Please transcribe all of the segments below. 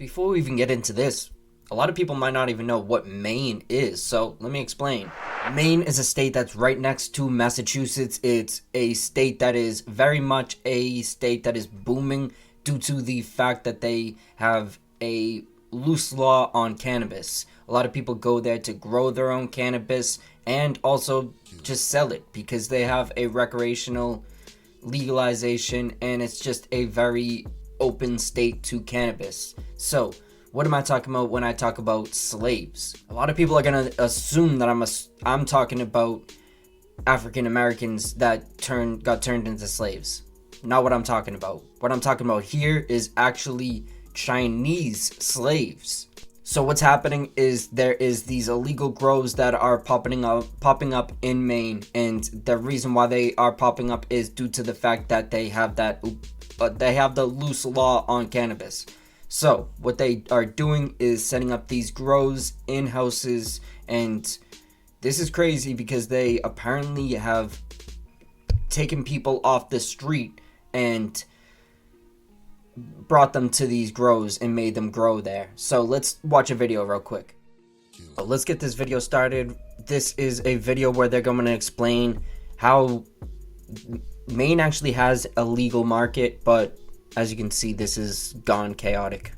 Before we even get into this, a lot of people might not even know what Maine is, so let me explain. Maine is a state that's right next to Massachusetts. It's a state that is very much a state that is booming due to the fact that they have a loose law on cannabis. A lot of people go there to grow their own cannabis and also just sell it because they have a recreational legalization and it's just a very open state to cannabis. So, what am I talking about when I talk about slaves? A lot of people are gonna assume that I'm talking about African Americans that got turned into slaves. Not what I'm talking about. What I'm talking about here is actually Chinese slaves. So what's happening is there is these illegal grows that are popping up in Maine, and the reason why they are popping up is due to the fact that they have the loose law on cannabis. So what they are doing is setting up these grows in houses, and this is crazy because they apparently have taken people off the street and brought them to these grows and made them grow there. So let's watch a video real quick. So let's get this video started. This is a video where they're going to explain how Maine actually has a legal market, but as you can see, this is gone chaotic.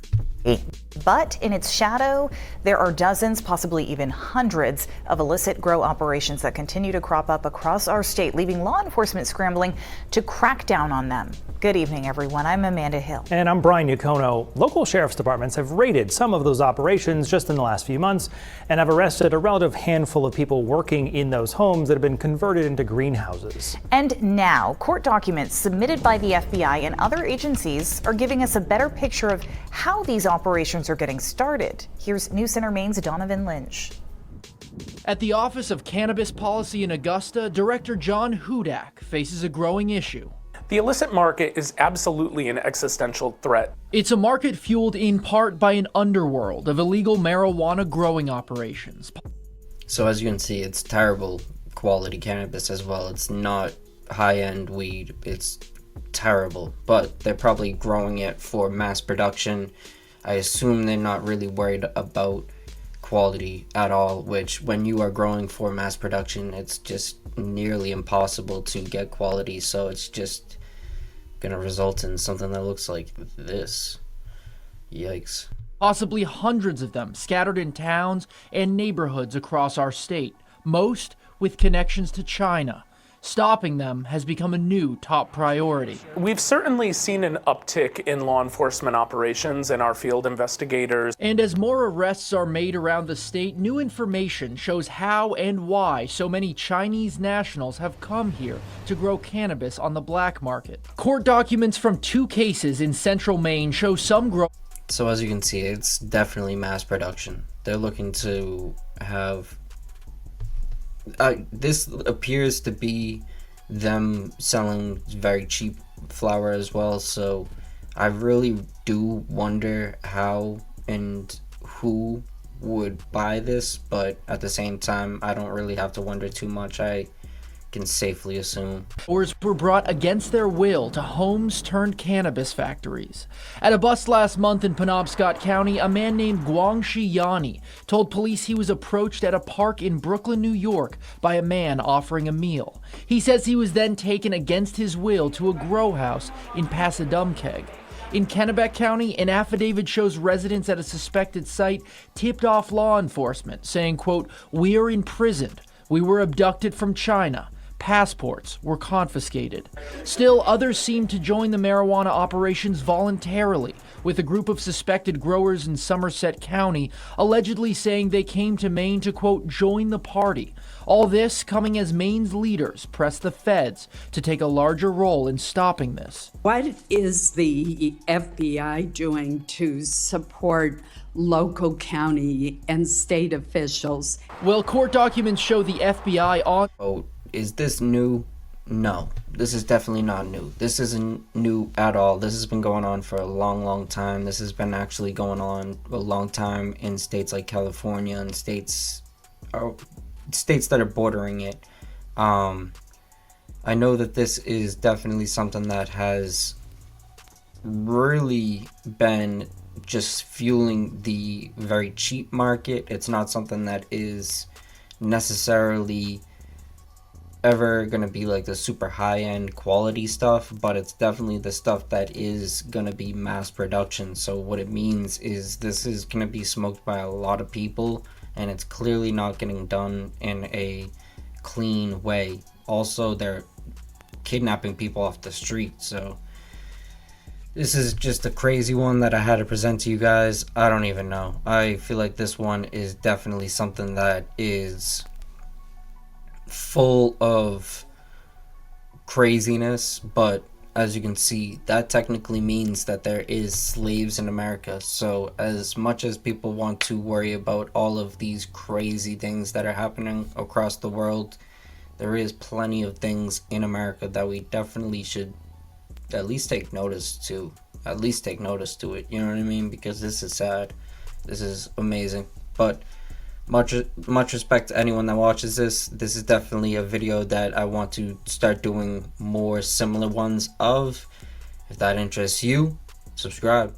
But in its shadow, there are dozens, possibly even hundreds, of illicit grow operations that continue to crop up across our state, leaving law enforcement scrambling to crack down on them. Good evening, everyone. I'm Amanda Hill. And I'm Brian Yacono. Local sheriff's departments have raided some of those operations just in the last few months and have arrested a relative handful of people working in those homes that have been converted into greenhouses. And now, court documents submitted by the FBI and other agencies are giving us a better picture of how these operations are getting started. Here's News Center Maine's Donovan Lynch. At the Office of Cannabis Policy in Augusta, Director John Hudak faces a growing issue. The illicit market is absolutely an existential threat. It's a market fueled in part by an underworld of illegal marijuana growing operations. So as you can see, it's terrible quality cannabis as well. It's not high-end weed. It's terrible, but they're probably growing it for mass production. I assume they're not really worried about quality at all, which when you are growing for mass production, it's just nearly impossible to get quality. So it's just gonna result in something that looks like this. Yikes. Possibly hundreds of them scattered in towns and neighborhoods across our state, most with connections to China. Stopping them has become a new top priority. We've certainly seen an uptick in law enforcement operations and our field investigators. And as more arrests are made around the state, new information shows how and why so many Chinese nationals have come here to grow cannabis on the black market. Court documents from 2 cases in central Maine show some growers. So as you can see, it's definitely mass production. They're looking to have this appears to be them selling very cheap flour as well, so I really do wonder how and who would buy this, but at the same time I don't really have to wonder too much. I can safely assume Growers were brought against their will to homes turned cannabis factories. At a bust last month in Penobscot County, a man named Guangxi Yani told police he was approached at a park in Brooklyn, New York by a man offering a meal. He says he was then taken against his will to a grow house in Passadumkeag. In Kennebec County, an affidavit shows residents at a suspected site tipped off law enforcement, saying, quote, "We are imprisoned. We were abducted from China. Passports were confiscated." Still, others seem to join the marijuana operations voluntarily, with a group of suspected growers in Somerset County allegedly saying they came to Maine to, quote, "join the party." All this coming as Maine's leaders press the feds to take a larger role in stopping this. What is the FBI doing to support local, county, and state officials? Well, court documents show the FBI on. Oh, is this new? No, this is definitely not new. This isn't new at all. This has been going on for a long time. This has been actually going on a long time in states like California and states that are bordering it. I know that this is definitely something that has really been just fueling the very cheap market. It's not something that is necessarily ever gonna be like the super high-end quality stuff, but it's definitely the stuff that is gonna be mass production. So what it means is this is gonna be smoked by a lot of people, and it's clearly not getting done in a clean way. Also, they're kidnapping people off the street, so this is just a crazy one that I had to present to you guys. I don't even know. I feel like this one is definitely something that is full of craziness, but as you can see, that technically means that there is slaves in America. So as much as people want to worry about all of these crazy things that are happening across the world, there is plenty of things in America that we definitely should at least take notice to. At least take notice to it, you know what I mean? Because this is sad. This is amazing. But much respect to anyone that watches this. This is definitely a video that I want to start doing more similar ones of. If that interests you, subscribe.